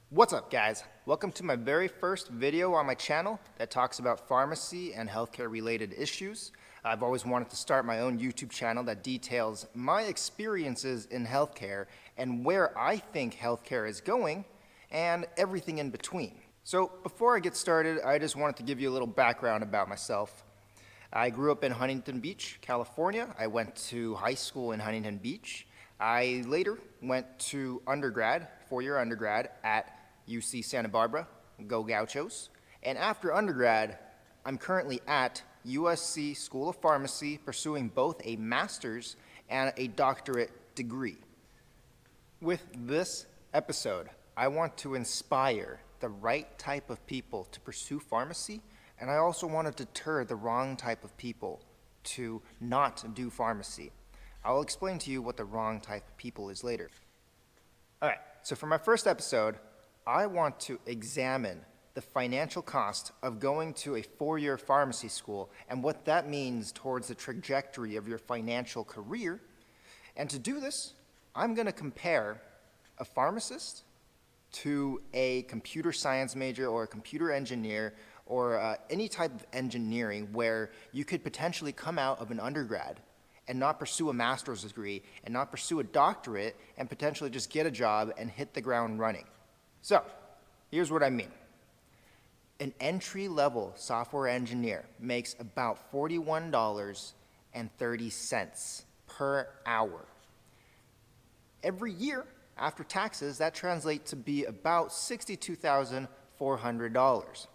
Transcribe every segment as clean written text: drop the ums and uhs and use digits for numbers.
What's up, guys? Welcome to my very first video on my channel that talks about pharmacy and healthcare related issues. I've always wanted to start my own YouTube channel that details my experiences in healthcare and where I think healthcare is going and everything in between. So before I get started, I just wanted to give you a little background about myself. I grew up in Huntington Beach, California. I went to high school in Huntington Beach. I later went to undergrad, four-year undergrad at UC Santa Barbara, go Gauchos. And after undergrad, I'm currently at USC School of Pharmacy pursuing both a master's and a doctorate degree. With this episode, I want to inspire the right type of people to pursue pharmacy, and I also want to deter the wrong type of people to not do pharmacy. I'll explain to you what the wrong type of people is later. All right, so for my first episode, I want to examine the financial cost of going to a four-year pharmacy school and what that means towards the trajectory of your financial career. And to do this, I'm going to compare a pharmacist to a computer science major or a computer engineer or any type of engineering where you could potentially come out of an undergrad and not pursue a master's degree and not pursue a doctorate and potentially just get a job and hit the ground running. So, here's what I mean. An entry-level software engineer makes about $41.30 per hour. Every year, after taxes, that translates to be about $62,400.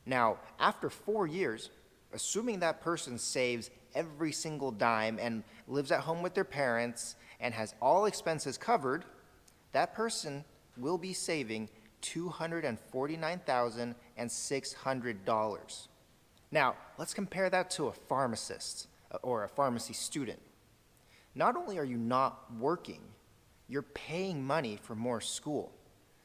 Now, after 4 years, assuming that person saves every single dime and lives at home with their parents and has all expenses covered, that person will be saving $249,600. Now, let's compare that to a pharmacist or a pharmacy student. Not only are you not working, you're paying money for more school.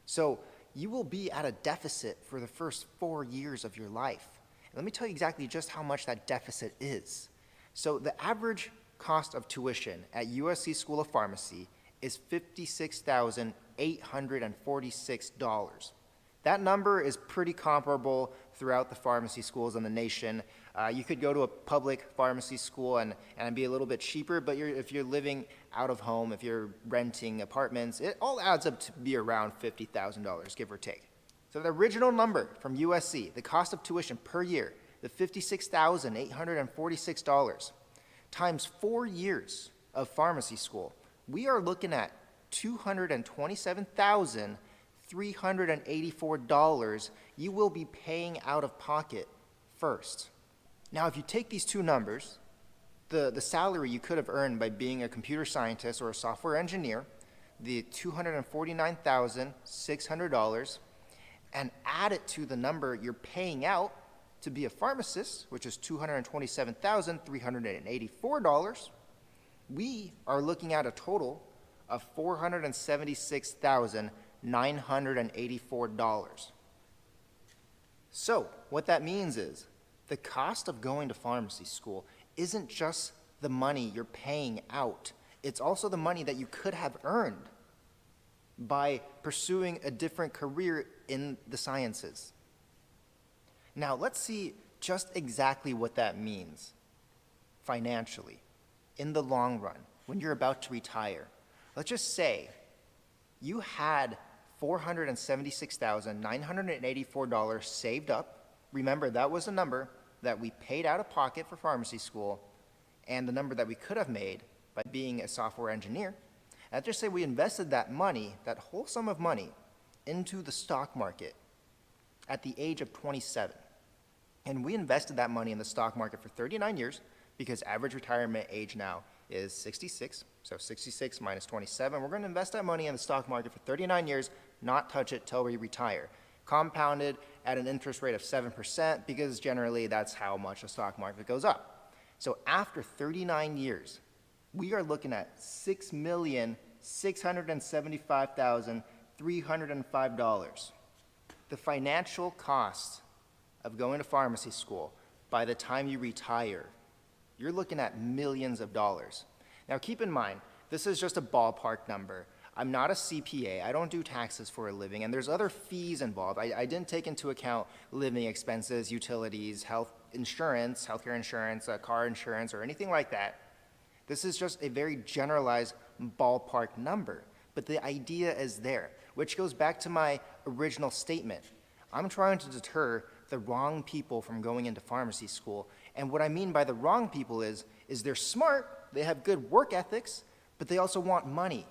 So you will be at a deficit for the first 4 years of your life. And let me tell you exactly just how much that deficit is. So the average cost of tuition at USC School of Pharmacy is $56,846. That number is pretty comparable throughout the pharmacy schools in the nation. You could go to a public pharmacy school and be a little bit cheaper, but if you're living out of home, if you're renting apartments, it all adds up to be around $50,000, give or take. So the original number from USC, the cost of tuition per year, the $56,846, times 4 years of pharmacy school, we are looking at $227,384 you will be paying out of pocket first. Now, if you take these two numbers, the salary you could have earned by being a computer scientist or a software engineer, the $249,600, and add it to the number you're paying out to be a pharmacist, which is $227,384, we are looking at a total of $476,984. So what that means is the cost of going to pharmacy school isn't just the money you're paying out, it's also the money that you could have earned by pursuing a different career in the sciences. Now let's see just exactly what that means financially in the long run when you're about to retire. Let's just say you had $476,984 saved up. Remember, that was the number that we paid out of pocket for pharmacy school and the number that we could have made by being a software engineer. And let's just say we invested that money, that whole sum of money, into the stock market at the age of 27. And we invested that money in the stock market for 39 years because average retirement age now is 66. So 66 minus 27. We're going to invest that money in the stock market for 39 years, not touch it till we retire. Compounded at an interest rate of 7% because generally that's how much the stock market goes up. So after 39 years, we are looking at $6,675,305. The financial cost of going to pharmacy school by the time you retire, you're looking at millions of dollars. Now keep in mind, this is just a ballpark number. I'm not a CPA, I don't do taxes for a living, and there's other fees involved. I didn't take into account living expenses, utilities, health insurance, healthcare insurance, car insurance, or anything like that. This is just a very generalized ballpark number, but the idea is there, which goes back to my original statement. I'm trying to deter the wrong people from going into pharmacy school, and what I mean by the wrong people is they're smart, they have good work ethics, but they also want money.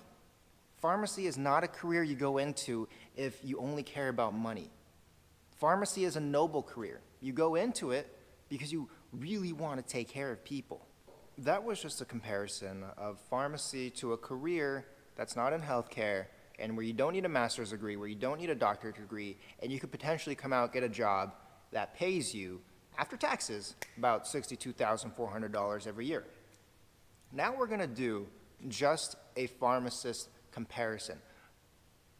Pharmacy is not a career you go into if you only care about money. Pharmacy is a noble career. You go into it because you really want to take care of people. That was just a comparison of pharmacy to a career that's not in healthcare and where you don't need a master's degree, where you don't need a doctorate degree, and you could potentially come out, get a job that pays you, after taxes, about $62,400 every year. Now we're gonna do just a pharmacist comparison.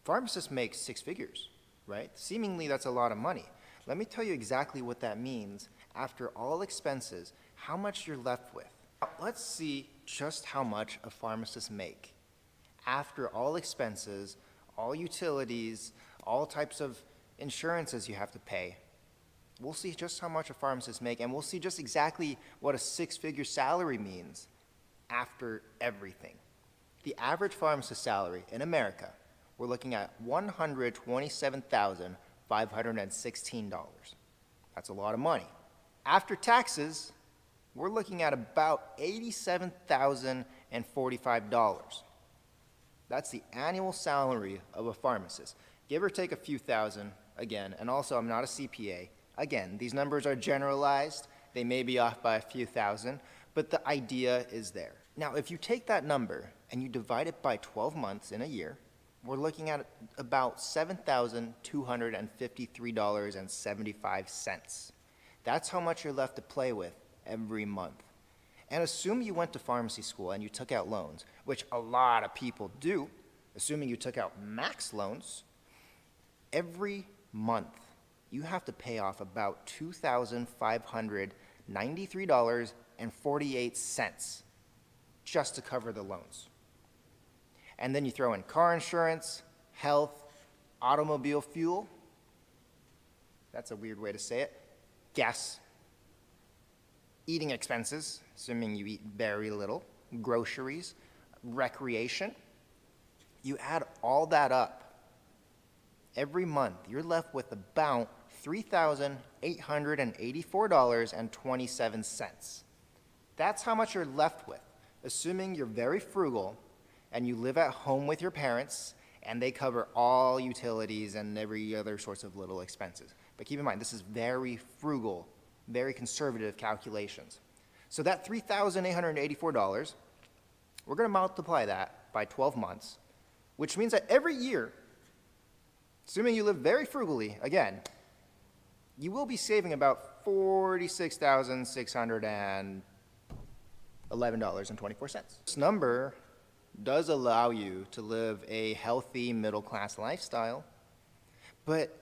Pharmacists make 6 figures, right? Seemingly that's a lot of money. Let me tell you exactly what that means after all expenses, how much you're left with. Let's see just how much a pharmacist make. After all expenses, all utilities, all types of insurances you have to pay, we'll see just how much a pharmacist make, and we'll see just exactly what a 6-figure salary means after everything. The average pharmacist salary in America, we're looking at $127,516. That's a lot of money. After taxes, we're looking at about $87,045. That's the annual salary of a pharmacist. Give or take a few thousand, again, and also I'm not a CPA. Again, these numbers are generalized. They may be off by a few thousand, but the idea is there. Now, if you take that number and you divide it by 12 months in a year, we're looking at about $7,253.75. That's how much you're left to play with every month. And assume you went to pharmacy school and you took out loans, which a lot of people do, assuming you took out max loans, every month you have to pay off about $2,593.48 just to cover the loans. And then you throw in car insurance, health, automobile fuel, that's a weird way to say it, gas, eating expenses, assuming you eat very little, groceries, recreation. You add all that up, every month you're left with about $3,884.27. That's how much you're left with, assuming you're very frugal and you live at home with your parents and they cover all utilities and every other sorts of little expenses. But keep in mind, this is very frugal, very conservative calculations. So that $3,884, we're gonna multiply that by 12 months, which means that every year, assuming you live very frugally, again, you will be saving about $46,611.24. This number does allow you to live a healthy middle-class lifestyle, but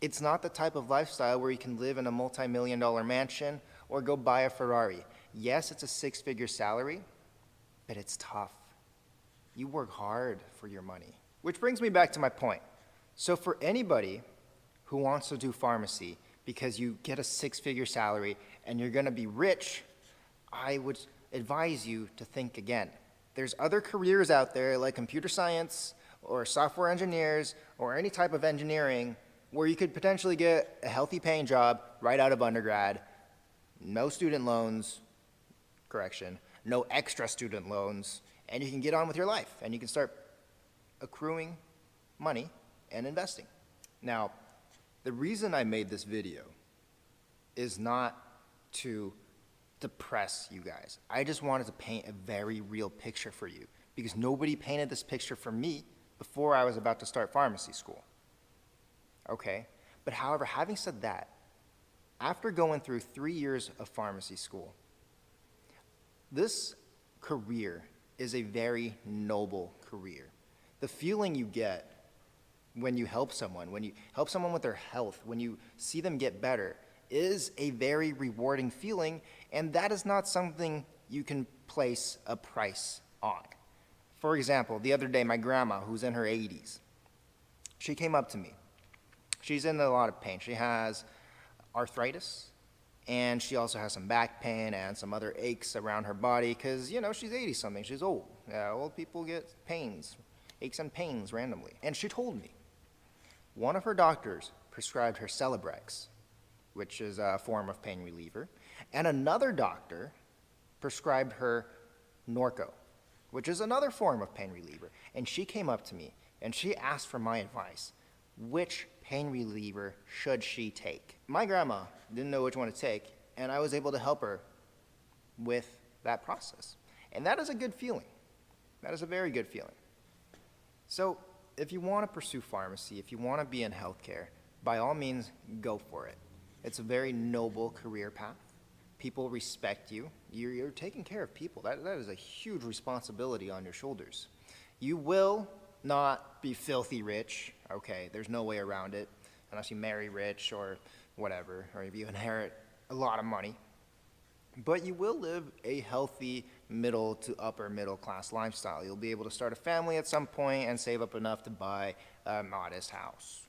it's not the type of lifestyle where you can live in a multi-million-dollar mansion or go buy a Ferrari. Yes, it's a 6-figure salary, but it's tough. You work hard for your money. Which brings me back to my point. So for anybody who wants to do pharmacy because you get a 6-figure salary and you're gonna be rich, I would advise you to think again. There's other careers out there like computer science or software engineers or any type of engineering where you could potentially get a healthy paying job right out of undergrad, no student loans, no extra student loans, and you can get on with your life and you can start accruing money and investing. Now, the reason I made this video is not to depress you guys. I just wanted to paint a very real picture for you because nobody painted this picture for me before I was about to start pharmacy school. Okay? But however, having said that, after going through 3 years of pharmacy school, this career is a very noble career. The feeling you get when you help someone with their health, when you see them get better, is a very rewarding feeling, and that is not something you can place a price on. For example, the other day, my grandma, who's in her 80s, she came up to me. She's in a lot of pain. She has arthritis, and she also has some back pain and some other aches around her body because, you know, she's 80-something. She's old. Old people get pains, aches and pains randomly. And she told me one of her doctors prescribed her Celebrex, which is a form of pain reliever, and another doctor prescribed her Norco, which is another form of pain reliever. And she came up to me and she asked for my advice. Which pain reliever should she take? My grandma didn't know which one to take, and I was able to help her with that process. And that is a good feeling. That is a very good feeling. So if you want to pursue pharmacy, if you want to be in healthcare, by all means, go for it. It's a very noble career path. People respect you. You're taking care of people. That is a huge responsibility on your shoulders. You will not be filthy rich. Okay, there's no way around it, unless you marry rich or whatever, or if you inherit a lot of money. But you will live a healthy middle to upper middle class lifestyle. You'll be able to start a family at some point and save up enough to buy a modest house.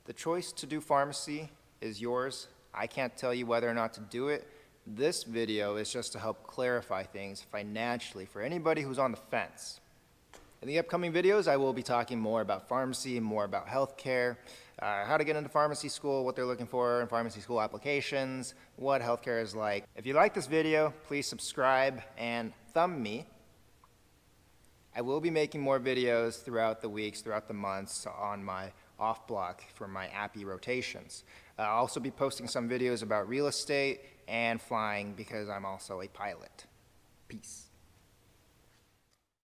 The choice to do pharmacy is yours. I can't tell you whether or not to do it. This video is just to help clarify things financially for anybody who's on the fence. In the upcoming videos, I will be talking more about pharmacy, more about healthcare, how to get into pharmacy school, what they're looking for in pharmacy school applications, what healthcare is like. If you like this video, please subscribe and thumb me. I will be making more videos throughout the weeks, throughout the months on my off block for my appy rotations. I'll also be posting some videos about real estate and flying because I'm also a pilot. Peace.